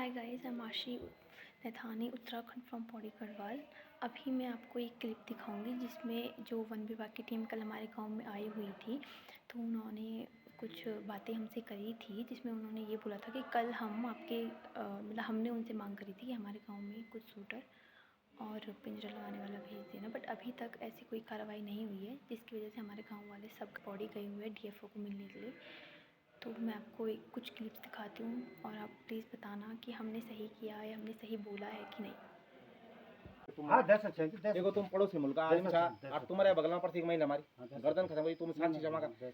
Hi guys, I am आशी Naithani Uttarakhand from Pauri Garhwal. अभी मैं आपको एक क्लिप दिखाऊंगी जिसमें जो वन विभाग की टीम कल हमारे गांव में आई हुई थी, तो उन्होंने कुछ बातें हमसे करी थी, जिसमें उन्होंने ये बोला था कि कल हम आपके मतलब हमने उनसे मांग करी थी कि हमारे गांव में कुछ शूटर और पिंजरा लगाने वाला भेज देना, बट अभी तक ऐसी कोई कार्रवाई नहीं हुई है, जिसकी वजह से हमारे गाँव वाले सब पौड़ी गए हुए हैं DFO को मिलने के लिए। तो मैं आपको कुछ क्लिप्स दिखाती हूँ और आप प्लीज़ बताना कि हमने सही किया है, हमने सही बोला है कि नहीं। हाँ 10 देखो, तुम पड़ोसी मुल्क और तुम्हारे बगल पर एक महीना हमारी गर्दन खत्म हुई, तुम सांची जमा कर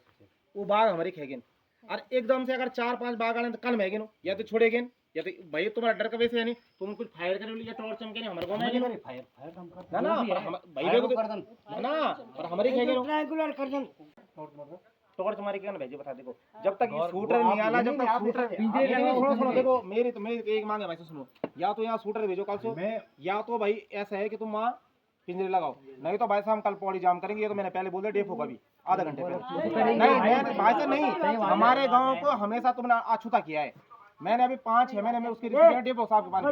वो बाघ हमारी खेगेन और एकदम से अगर 4-5 बाघ आने तो कल महगे या तो छोड़ेगे या तो भाई तुम्हारा डर का वैसे है नहीं, तुम कुछ फायर करे या टॉर्च चमके नहीं हमारे को में फायर ना ना भाई को ना पर हमारी खेगे ट्रायंगुलर कर टॉर्च मारी के भेजे बता। देखो जब तक ये शूटर नहीं आला, जब तक शूटर सुनो देखो मेरी तो एक मांग है भाई, सुनो या तो यहाँ शूटर भेजो कल से, या तो भाई ऐसा है कि तुम वहाँ पिंजरे लगाओ, नहीं तो भाई साहब हम कल पौड़ी जाम करेंगे। ये तो मैंने पहले बोल दिया डेफो का भी आधा घंटे पहले। नहीं भाई साहब नहीं, हमारे गाँव को हमेशा तुमने अछूता किया है। मैंने अभी 5-6 महीने में उसकी डेफो साहब के पास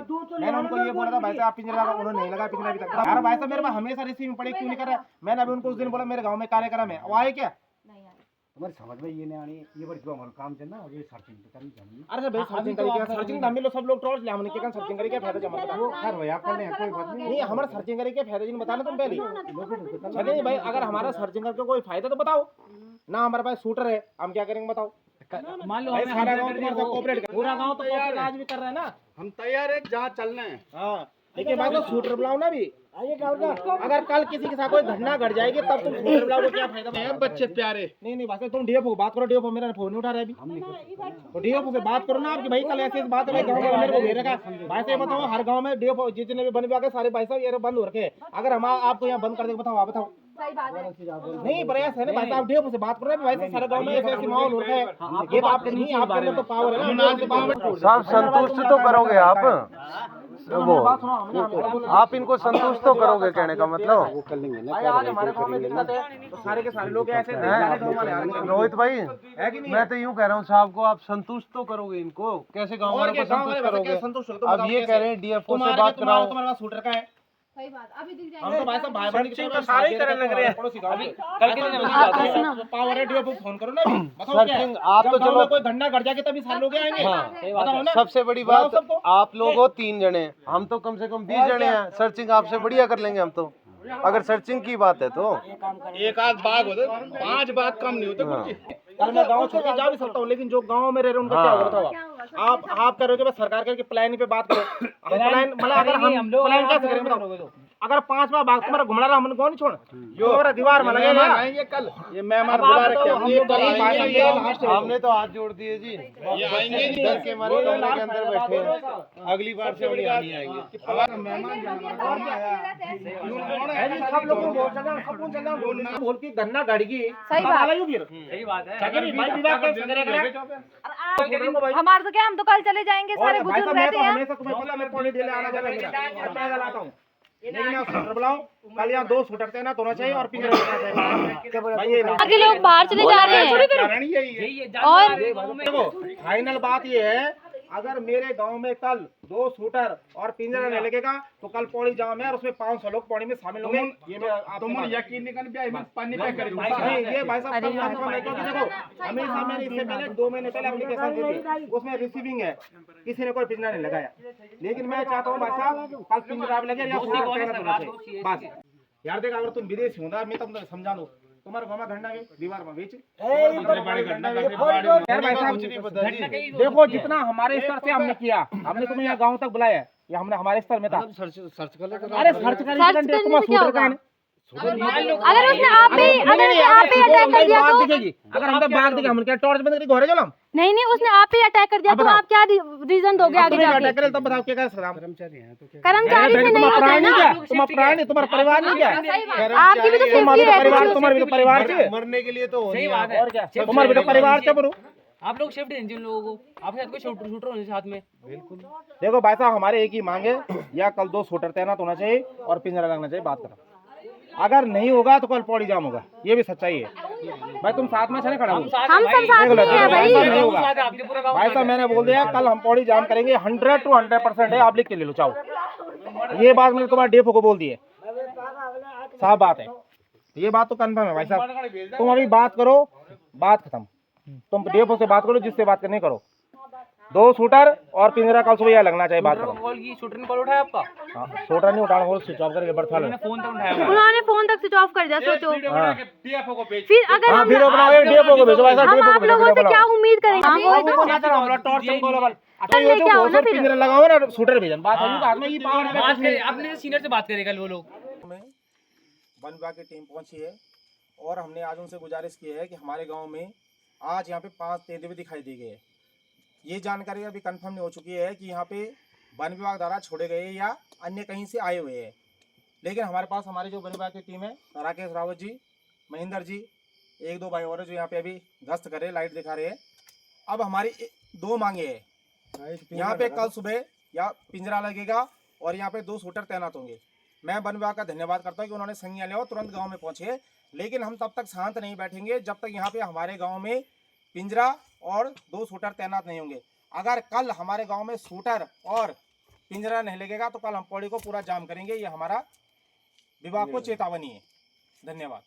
मैंने उनको ये बोला था भाई साहब पिंजरा लगाओ, उन्होंने नहीं लगा पिंजरा अभी तक। यार भाई साहब मेरे पास हमेशा रिसीविंग पड़े क्यों नहीं कर रहा है। मैंने अभी उनको उस दिन बोला मेरे गाँव में कार्यक्रम है, वो आए क्या तुम्हारी समझ में ये नहीं आनी। ये बड़ी जो हमारा काम चलना ये सर्चिंग तो करनी चाहिए। अरे भाई सर्चिंग करी क्या, सर्चिंग हम लोग सब लोग टॉर्च ले हमने क्या सर्चिंग करी क्या फायदा जमा वो खैर भाई आप कर ले कोई बात नहीं। हमारा सर्चिंग करी क्या फायदा जिन बताना तुम पहले चलिए भाई, अगर हमारा सर्चिंग करके कोई फायदा तो बताओ ना। हमारे पास शूटर है, हम क्या करेंगे बताओ। मान लो सारा गांव तुम्हारे साथ कोऑपरेट कर, पूरा गांव तो कोऑपरेट आज भी कर रहा है ना। हम तैयार है जहां चलना है। हां देखिए भाई तो शूटर बुलाओ ना भी। अगर कल किसी के साथ कोई घटना घट जाएगी तब तुम शूटर बुलाओ तो क्या फायदा है। बच्चे प्यारे नहीं भाई तुम डीएफओ बात करो, डीएफओ मेरा फोन नहीं उठा रहा है अभी। तो डीएफओ से बात करो ना आपकी भाई कल ऐसी बात है गांव में मेरे को भेज रखा भाई से बताओ। हर गांव में डीएफओ जितने भी बन विभाग सारे भाई साहब ये बंद हो रखे। अगर हम आपको यहाँ बंद कर देंगे बताओ आप बताओ सही बात है नहीं प्रयास है ना भाई साहब। डीएफओ से बात करो भाई साहब, सारे गांव में ऐसे माहौल हो रखा है। ये तो आपके नहीं, आपके अंदर तो पावर है ना। साहब संतुष्ट तो करोगे आप वो, आप इनको संतुष्ट तो करोगे कहने का मतलब। आज हमारे गांव में दिक्कत है तो सारे के सारे लोग ऐसे हैं। रोहित भाई मैं तो यूँ कह रहा हूँ साहब को आप संतुष्ट तो करोगे इनको, कैसे गाँव वालों को संतुष्ट करोगे। अब ये कह रहे हैं DFO से बात कराओ, तुम्हारे पास शूटर का है सही बात। अभी दिख जाएंगे हम तो भाई साहब भाई बहन की तरह सारे ही करने लग रहे हैं पड़ोसी गांव में। कल के दिन पावर रेडियो पे फोन करो ना बताओ क्या। आप तो चलो कोई घटना घट जाके तभी सारे लोग आएंगे। बताओ ना सबसे बड़ी बात आप लोग हो 3 जने, हम तो कम से कम 20 जने हैं। सर्चिंग आपसे बढ़िया कर लेंगे हम तो, अगर सर्चिंग की बात है तो। एक आध बाघ होते 5 बाघ कम नहीं होते। कल मैं गांव छोड़ के जा भी सकता हूं, लेकिन जो गांव में रह रहे उनका क्या होगा था। आप करोगे बस सरकार के प्लान पे बात करो। प्लान मतलब अगर हम प्लान कैसे करेंगे बताओ। अगर 5 बार बाघ तुम्हारा घुमा रहा हमने कौन नहीं छोड़ जो हमारा दीवार में लगेगा ये कल ये मेहमान बुला रखे हैं। हमने तो हाथ जोड़ दिए जी, ये आएंगे नहीं डर के हमारे कमरे के अंदर बैठे हैं। अगली बार से नहीं आएंगे। सब लोग बोल चला सब चला बोल की गन्ना गड़गी सही बात है। हमारे तो क्या, हम तो कल चले जाएंगे, सारे बुजुर्ग रहते हैं। हमेशा तुम्हें पता मैं पौड़ी डेले आना जाना पैदल आता हूं, लेकिन आप शूटर बुलाओ कल। यहाँ 2 शूटर तैनात होना चाहिए और पिंजरा होना चाहिए। आगे लोग बाहर चले जा रहे हैं। और देखो फाइनल बात ये है, अगर मेरे गांव में कल 2 शूटर और पिंजरा नहीं लगेगा तो कल पौड़ी जाओ में और उसमें 500 लोग पौड़ी में शामिल होंगे। ये मैं तुम यकीन नहीं कर पानी पे कर ये भाई साहब देखो हमेशा मैंने इससे पहले 2 महीने पहले एप्लीकेशन दी थी, उसमें रिसीविंग है, किसी ने कोई पिंजरा नहीं लगाया। लेकिन मैं चाहता हूँ भाई साहब कल पिंजरा लगे या बस। यार देख अगर तुम विदेशी हो ना मैं तुम समझा दो तुम्हारे गाँव में घटना दीवार में बेच देखो जितना हमारे स्तर से हमने किया, हमने तुम्हें यहाँ गांव तक बुलाया, ये हमने हमारे स्तर में था। सर्च कर ले। अरे सर्च कर अगर उसने आप पे अटैक कर दिया तो अगर हम तो बाघ दिखे हम क्या टॉर्च बंद करके घोड़े चलम नहीं उसने आप पे अटैक कर दिया तो आप क्या रीजन दोगे आगे जाके। अटैक करे तब बताओ क्या कर सकता। कर्मचारी हैं तो क्या कर्मचारी से नहीं होता है ना। तुम प्राण तुम्हारा परिवार नहीं क्या, आपकी भी तो सेफ्टी है। परिवार तुम्हारे भी तो परिवार है, मरने के लिए तो सही बात है। और क्या तुम्हारे भी तो परिवार चबरू। आप लोग सेफ्टी दें जिन लोगों को, आपके साथ कोई शूटर होने साथ में। बिल्कुल देखो भाई साहब हमारे एक ही मांग है, या कल 2 शूटर तैनात होना चाहिए और पिंजरा लगना चाहिए। बात करो अगर नहीं होगा तो कल पौड़ी जाम होगा, ये भी सच्चाई है। भाई तुम साथ में चले खड़ा हो। हम सब साथ में हैं भाई। भाई साहब मैंने बोल दिया कल हम पौड़ी जाम करेंगे 100 to 100% है, आप लिख के ले लो चाहो। ये बात मैंने तुम्हारे डीएफओ को बोल दी है, साफ बात है, ये बात तो कंफर्म है भाई साहब। तुम अभी बात करो, बात खत्म, तुम डीएफओ से बात करो, जिससे बात करनी करो। 2 शूटर और पिंजरा कल सुबह लगना चाहिए, बात करो। कॉल की शूटर ने कॉल उठाया आपका? हाँ, शूटर नहीं उठाना, वो स्विच ऑफ करके बर्था लो। फोन तक उठाया उन्होंने फोन तक स्विच ऑफ कर दिया, सोचो। हाँ। फिर अगर हाँ, हम वीडियो बनाओ, ये डीएफओ को भेजो भाई साहब, हम डीएफओ को आप भेजो, लोगों वीडियो से क्या बनाओ। उम्मीद करेंगे? हाँ, वही तो। टॉर्च कॉलेबल कर ले, क्या हो ना फिर। पिंजरा लगाओ ना, शूटर भेजन, बात है, हाथ में ये पावर है। बात करे अपने सीनियर से बात करेगा वो लोग। में वन विभाग की टीम पहुंची है और हमने आज उनसे गुजारिश की है कि हमारे गांव में आज यहाँ पे 5 तेंदुए दिखाई दे गए। ये जानकारी अभी कंफर्म नहीं हो चुकी है कि यहाँ पे वन विभाग द्वारा छोड़े गए या अन्य कहीं से आए हुए हैं, लेकिन हमारे पास हमारी जो वन विभाग की टीम है, राकेश रावत जी, महेंद्र जी, 1-2 भाई और जो यहाँ पे अभी गश्त कर रहे, लाइट दिखा रहे हैं। अब हमारी 2 मांगे हैं, यहाँ पे कल सुबह या पिंजरा लगेगा और यहाँ पे 2 शूटर तैनात होंगे। मैं वन विभाग का धन्यवाद करता हूँ कि उन्होंने संज्ञान लिया और तुरंत गांव में पहुंचे, लेकिन हम तब तक शांत नहीं बैठेंगे जब तक यहाँ पे हमारे गांव में पिंजरा और 2 शूटर तैनात नहीं होंगे। अगर कल हमारे गांव में शूटर और पिंजरा नहीं लगेगा तो कल हम पौड़ी को पूरा जाम करेंगे, ये हमारा विभाग को चेतावनी है। धन्यवाद।